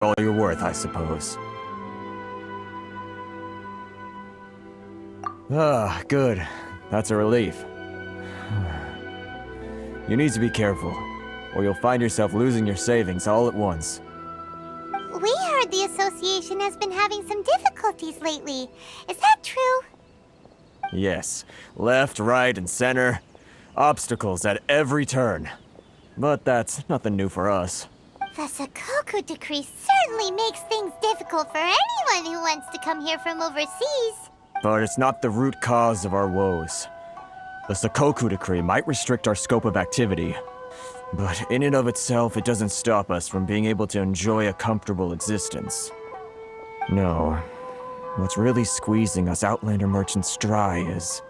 all you're worth, I suppose. Ah, good. That's a relief. You need to be careful, or you'll find yourself losing your savings all at once. We heard the association has been having some difficulties lately. Is that true? Yes. Left, right, and center. Obstacles at every turn. But that's nothing new for us. The Sakoku decree certainly makes things difficult for anyone who wants to come here from overseas. But it's not the root cause of our woes. The Sakoku decree might restrict our scope of activity, but in and of itself, it doesn't stop us from being able to enjoy a comfortable existence. No. What's really squeezing us Outlander merchants dry is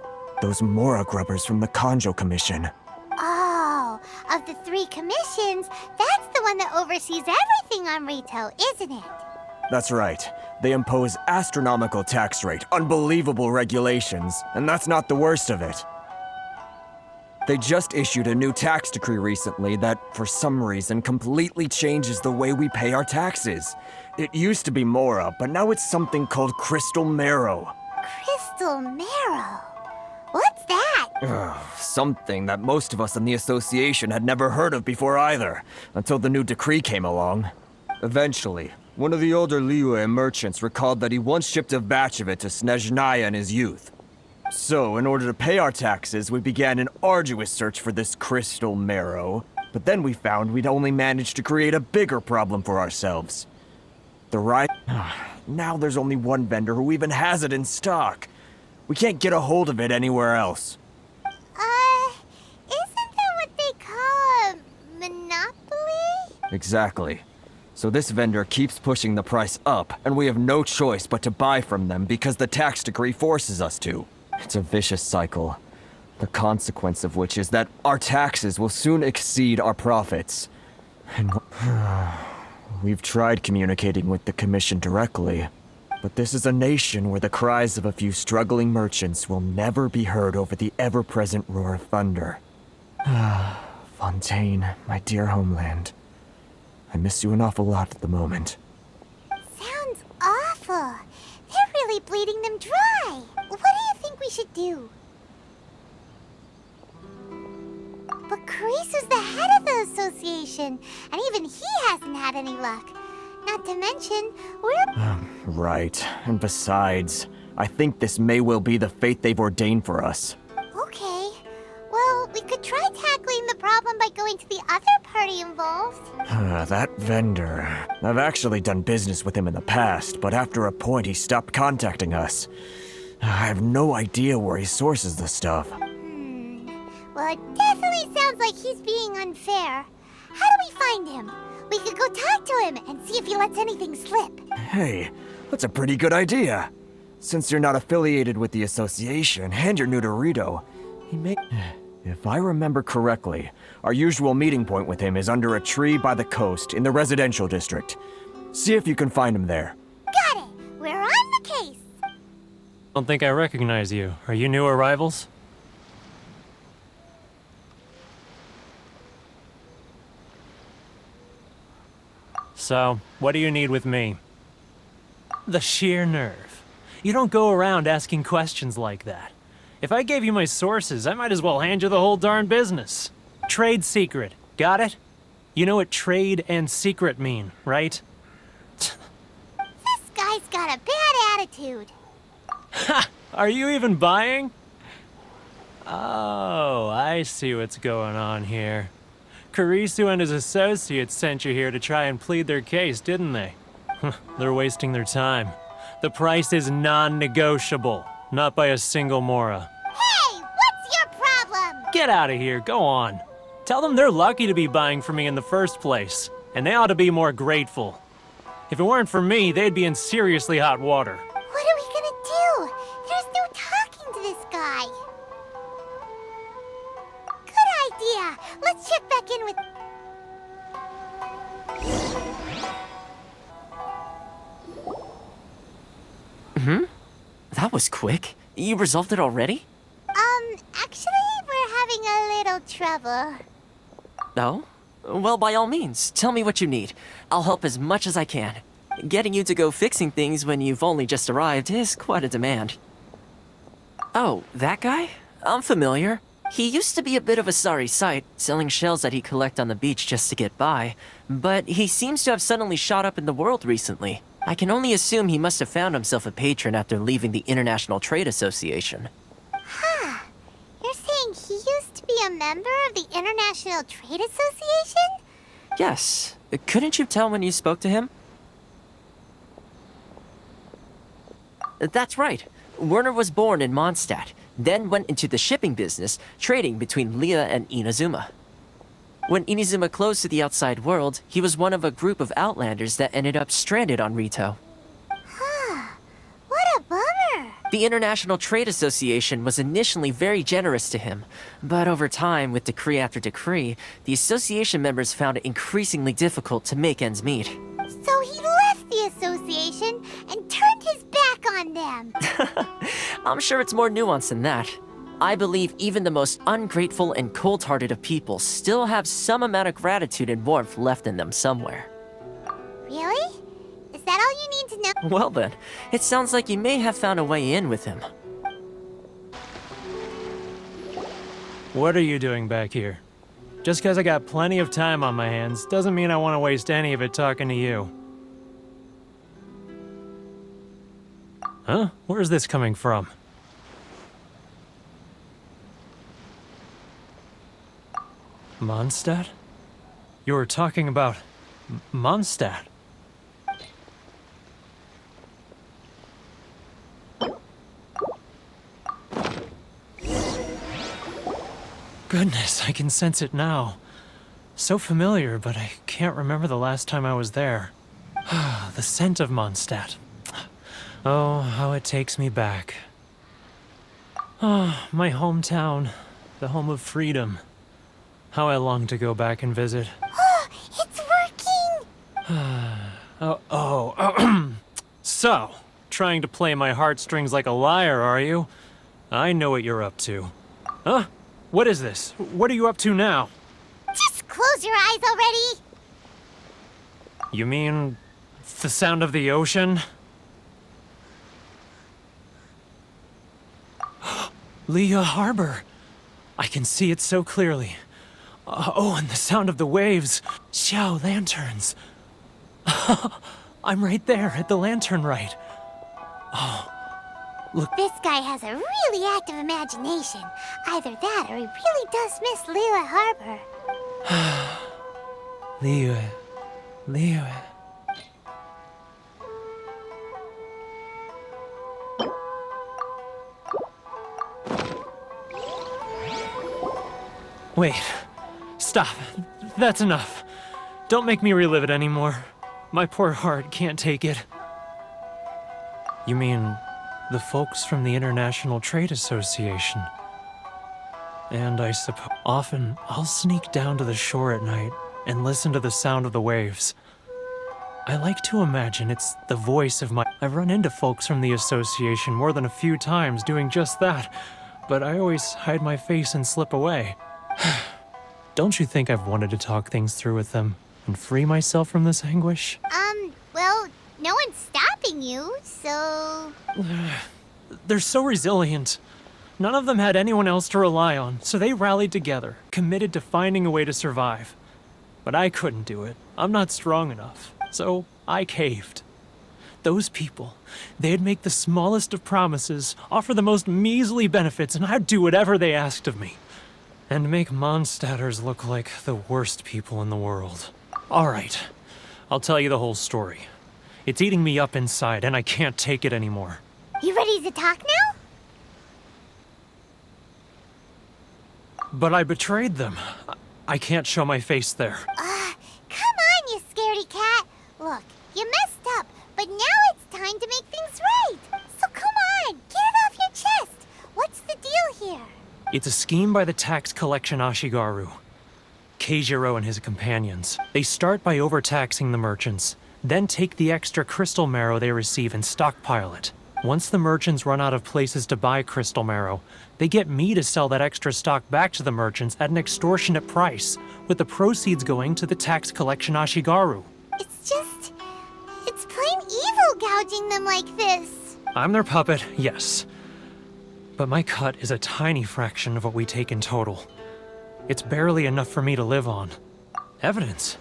those Mora grubbers from the Kanjo Commission. Oh, of the 3 commissions, that's the one that oversees everything on Rito, isn't it? That's right. They impose astronomical tax rate, unbelievable regulations, and that's not the worst of it. They just issued a new tax decree recently that, for some reason, completely changes the way we pay our taxes. It used to be Mora, but now it's something called Crystal Marrow. Crystal Marrow? What's that? Something that most of us in the association had never heard of before either, until the new decree came along. Eventually, one of the older Liyue merchants recalled that he once shipped a batch of it to Snezhnaya in his youth. So, in order to pay our taxes, we began an arduous search for this crystal marrow. But then we found we'd only managed to create a bigger problem for ourselves. Now there's only one vendor who even has it in stock. We can't get a hold of it anywhere else. Isn't that what they call a monopoly? Exactly. So this vendor keeps pushing the price up, and we have no choice but to buy from them because the tax decree forces us to. It's a vicious cycle, the consequence of which is that our taxes will soon exceed our profits. And we've tried communicating with the Commission directly, but this is a nation where the cries of a few struggling merchants will never be heard over the ever-present roar of thunder. Fontaine, my dear homeland. I miss you an awful lot at the moment. Sounds awful. They're really bleeding them dry. What do you think we should do? But Carice's the head of the association, and even he hasn't had any luck. Not to mention, we're... Right. And besides, I think this may well be the fate they've ordained for us. Okay. Well, we could try tackling the problem by going to the other party involved. That vendor. I've actually done business with him in the past, but after a point he stopped contacting us. I have no idea where he sources the stuff. Well, it definitely sounds like he's being unfair. How do we find him? We could go talk to him and see if he lets anything slip. Hey, that's a pretty good idea. Since you're not affiliated with the association and you're new to Rito, he may... If I remember correctly, our usual meeting point with him is under a tree by the coast in the residential district. See if you can find him there. Got it! We're on the case! Don't think I recognize you. Are you new arrivals? So, what do you need with me? The sheer nerve. You don't go around asking questions like that. If I gave you my sources, I might as well hand you the whole darn business. Trade secret. Got it? You know what trade and secret mean, right? This guy's got a bad attitude. Ha! Are you even buying? Oh, I see what's going on here. Karisu and his associates sent you here to try and plead their case, didn't they? They're wasting their time. The price is non-negotiable. Not by a single Mora. Hey, what's your problem? Get out of here, go on. Tell them they're lucky to be buying from me in the first place, and they ought to be more grateful. If it weren't for me, they'd be in seriously hot water. What are we gonna do? There's no talking to this guy. Good idea. Let's check back in with... That was quick. You resolved it already? Actually, we're having a little trouble. Oh? Well, by all means, tell me what you need. I'll help as much as I can. Getting you to go fixing things when you've only just arrived is quite a demand. Oh, that guy? I'm familiar. He used to be a bit of a sorry sight, selling shells that he'd collect on the beach just to get by, but he seems to have suddenly shot up in the world recently. I can only assume he must have found himself a patron after leaving the International Trade Association. Huh. You're saying he used to be a member of the International Trade Association? Yes. Couldn't you tell when you spoke to him? That's right. Werner was born in Mondstadt, then went into the shipping business, trading between Leah and Inazuma. When Inazuma closed to the outside world, he was one of a group of outlanders that ended up stranded on Rito. Huh. What a bummer. The International Trade Association was initially very generous to him, but over time, with decree after decree, the association members found it increasingly difficult to make ends meet. So he left the association and turned his back on them. I'm sure it's more nuanced than that. I believe even the most ungrateful and cold-hearted of people still have some amount of gratitude and warmth left in them somewhere. Really? Is that all you need to know? Well then, it sounds like you may have found a way in with him. What are you doing back here? Just because I got plenty of time on my hands doesn't mean I want to waste any of it talking to you. Huh? Where's this coming from? Mondstadt? You were talking about Mondstadt. Goodness, I can sense it now. So familiar, but I can't remember the last time I was there. The scent of Mondstadt. Oh, how it takes me back. Oh, my hometown, the home of freedom. How I long to go back and visit. Oh, it's working! So, trying to play my heartstrings like a liar, are you? I know what you're up to. Huh? What is this? What are you up to now? Just close your eyes already! You mean the sound of the ocean? Leah Harbor. I can see it so clearly. Oh, and the sound of the waves. Xiao lanterns. I'm right there at the lantern right. Oh, look. This guy has a really active imagination. Either that or he really does miss Leela Harbor. Leah. Wait. Stop. That's enough. Don't make me relive it anymore. My poor heart can't take it. You mean the folks from the International Trade Association? And I suppose often I'll sneak down to the shore at night and listen to the sound of the waves. I like to imagine it's the voice of my... I've run into folks from the association more than a few times doing just that, but I always hide my face and slip away. Don't you think I've wanted to talk things through with them and free myself from this anguish? Well, no one's stopping you, so... They're so resilient. None of them had anyone else to rely on, so they rallied together, committed to finding a way to survive. But I couldn't do it. I'm not strong enough. So I caved. Those people, they'd make the smallest of promises, offer the most measly benefits, and I'd do whatever they asked of me. And make Mondstadters look like the worst people in the world. All right, I'll tell you the whole story. It's eating me up inside, and I can't take it anymore. You ready to talk now? But I betrayed them. I can't show my face there. Come on, you scaredy cat. Look, you messed up, but now it's time to make things right. So come on, get it off your chest. What's the deal here? It's a scheme by the tax collection Ashigaru. Keijiro and his companions. They start by overtaxing the merchants, then take the extra crystal marrow they receive and stockpile it. Once the merchants run out of places to buy crystal marrow, they get me to sell that extra stock back to the merchants at an extortionate price, with the proceeds going to the tax collection Ashigaru. It's plain evil gouging them like this. I'm their puppet, yes. But my cut is a tiny fraction of what we take in total. It's barely enough for me to live on. Evidence?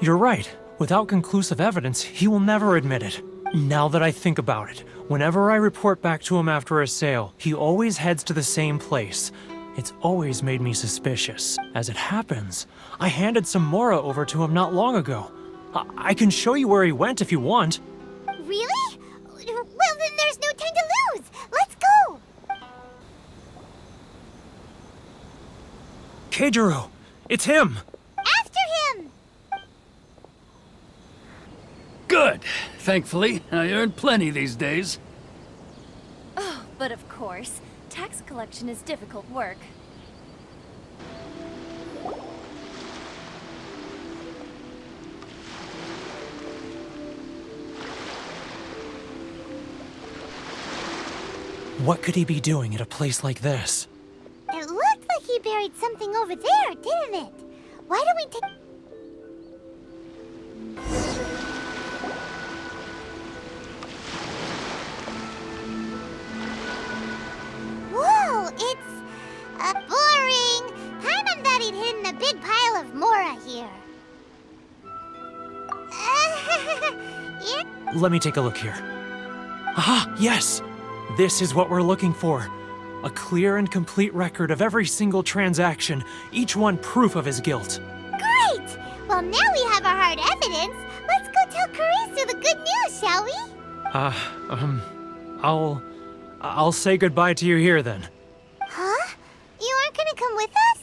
You're right. Without conclusive evidence, he will never admit it. Now that I think about it, whenever I report back to him after a sale, he always heads to the same place. It's always made me suspicious. As it happens, I handed some Mora over to him not long ago. I can show you where he went if you want. Really? Well, then there's no time to lose. Let's go. Keijiro! It's him! After him. Good. Thankfully, I earn plenty these days. Oh, but of course, tax collection is difficult work. What could he be doing at a place like this? It looked like he buried something over there, didn't it? Why don't we take... Whoa, it's... boring. Paimon thought he'd hidden a big pile of Mora here. Yeah. Let me take a look here. Aha! Yes! This is what we're looking for. A clear and complete record of every single transaction, each one proof of his guilt. Great! Well, now we have our hard evidence. Let's go tell Karisu the good news, shall we? I'll say goodbye to you here then. Huh? You aren't gonna come with us?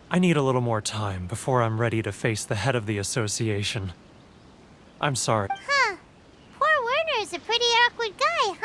I need a little more time before I'm ready to face the head of the association. I'm sorry. Huh. Poor Werner's a pretty awkward guy,